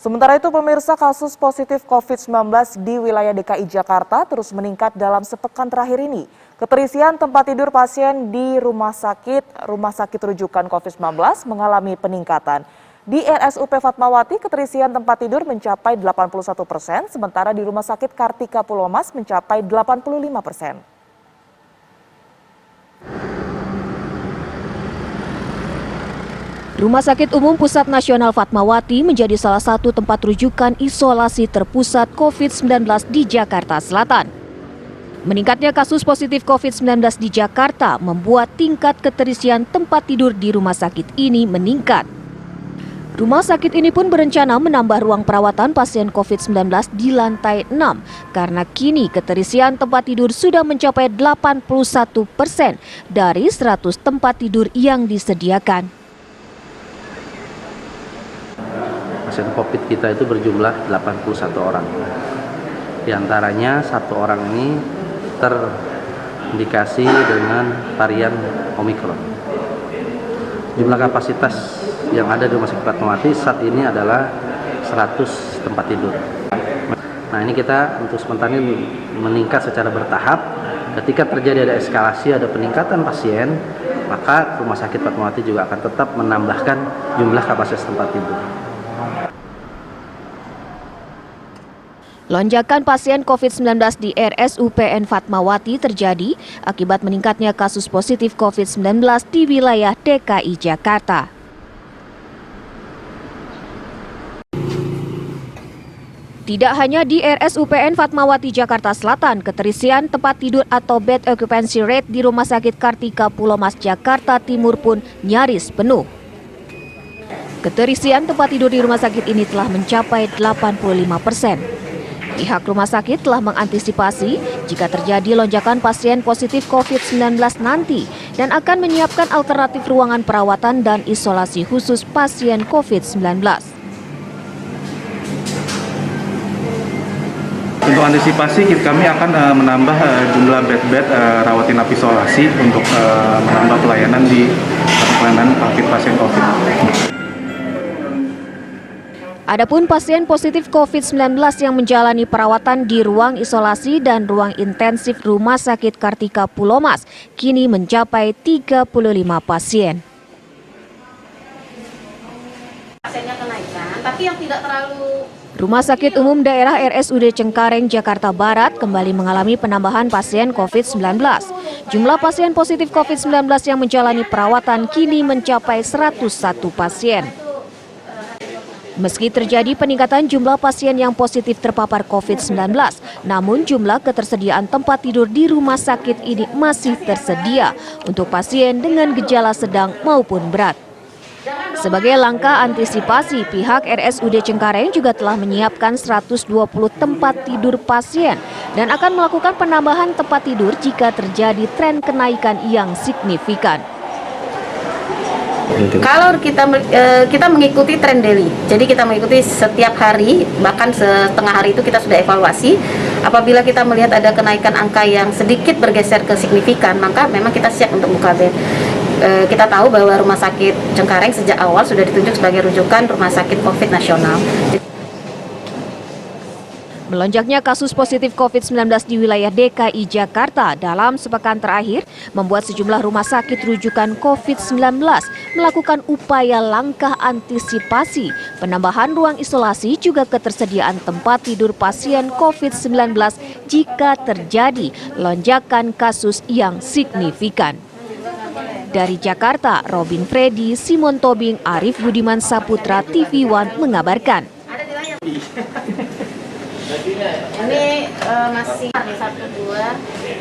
Sementara itu, pemirsa, kasus positif COVID-19 di wilayah DKI Jakarta terus meningkat dalam sepekan terakhir ini. Keterisian tempat tidur pasien di rumah sakit rujukan COVID-19 mengalami peningkatan. Di RSUP Fatmawati, keterisian tempat tidur mencapai 81%, sementara di Rumah Sakit Kartika Pulomas mencapai 85%. Rumah Sakit Umum Pusat Nasional Fatmawati menjadi salah satu tempat rujukan isolasi terpusat COVID-19 di Jakarta Selatan. Meningkatnya kasus positif COVID-19 di Jakarta membuat tingkat keterisian tempat tidur di rumah sakit ini meningkat. Rumah sakit ini pun berencana menambah ruang perawatan pasien COVID-19 di lantai 6 karena kini keterisian tempat tidur sudah mencapai 81% dari 100 tempat tidur yang disediakan. Pasien COVID kita itu berjumlah 81 orang. Di antaranya 1 orang ini terindikasi dengan varian Omikron. Jumlah kapasitas yang ada di Rumah Sakit Fatmawati saat ini adalah 100 tempat tidur. Nah, ini kita untuk sementara ini meningkat secara bertahap. Ketika terjadi ada eskalasi, ada peningkatan pasien, maka Rumah Sakit Fatmawati juga akan tetap menambahkan jumlah kapasitas tempat tidur. Lonjakan pasien COVID-19 di RSUPN Fatmawati terjadi akibat meningkatnya kasus positif COVID-19 di wilayah DKI Jakarta. Tidak hanya di RSUPN Fatmawati Jakarta Selatan, keterisian tempat tidur atau bed occupancy rate di Rumah Sakit Kartika Pulomas Jakarta Timur pun nyaris penuh. Keterisian tempat tidur di rumah sakit ini telah mencapai 85%. Pihak rumah sakit telah mengantisipasi jika terjadi lonjakan pasien positif COVID-19 nanti dan akan menyiapkan alternatif ruangan perawatan dan isolasi khusus pasien COVID-19. Untuk antisipasi, kami akan menambah jumlah bed-bed rawat inap isolasi untuk menambah pelayanan di pelayanan pasien COVID. Adapun pasien positif COVID-19 yang menjalani perawatan di ruang isolasi dan ruang intensif Rumah Sakit Kartika Pulomas kini mencapai 35 pasien. Pasiennya kenaikan, tapi yang tidak terlalu. Rumah Sakit Umum Daerah RSUD Cengkareng, Jakarta Barat kembali mengalami penambahan pasien COVID-19. Jumlah pasien positif COVID-19 yang menjalani perawatan kini mencapai 101 pasien. Meski terjadi peningkatan jumlah pasien yang positif terpapar COVID-19, namun jumlah ketersediaan tempat tidur di rumah sakit ini masih tersedia untuk pasien dengan gejala sedang maupun berat. Sebagai langkah antisipasi, pihak RSUD Cengkareng juga telah menyiapkan 120 tempat tidur pasien dan akan melakukan penambahan tempat tidur jika terjadi tren kenaikan yang signifikan. Kalau kita mengikuti tren daily, jadi kita mengikuti setiap hari, bahkan setengah hari itu kita sudah evaluasi. Apabila kita melihat ada kenaikan angka yang sedikit bergeser ke signifikan, maka memang kita siap untuk buka bed. Kita tahu bahwa Rumah Sakit Cengkareng sejak awal sudah ditunjuk sebagai rujukan Rumah Sakit COVID nasional. Melonjaknya kasus positif COVID-19 di wilayah DKI Jakarta dalam sepekan terakhir membuat sejumlah rumah sakit rujukan COVID-19 melakukan upaya langkah antisipasi, penambahan ruang isolasi juga ketersediaan tempat tidur pasien COVID-19 jika terjadi lonjakan kasus yang signifikan. Dari Jakarta, Robin Freddy, Simon Tobing, Arif Budiman Saputra, TV One mengabarkan. Ini masih 1, 2.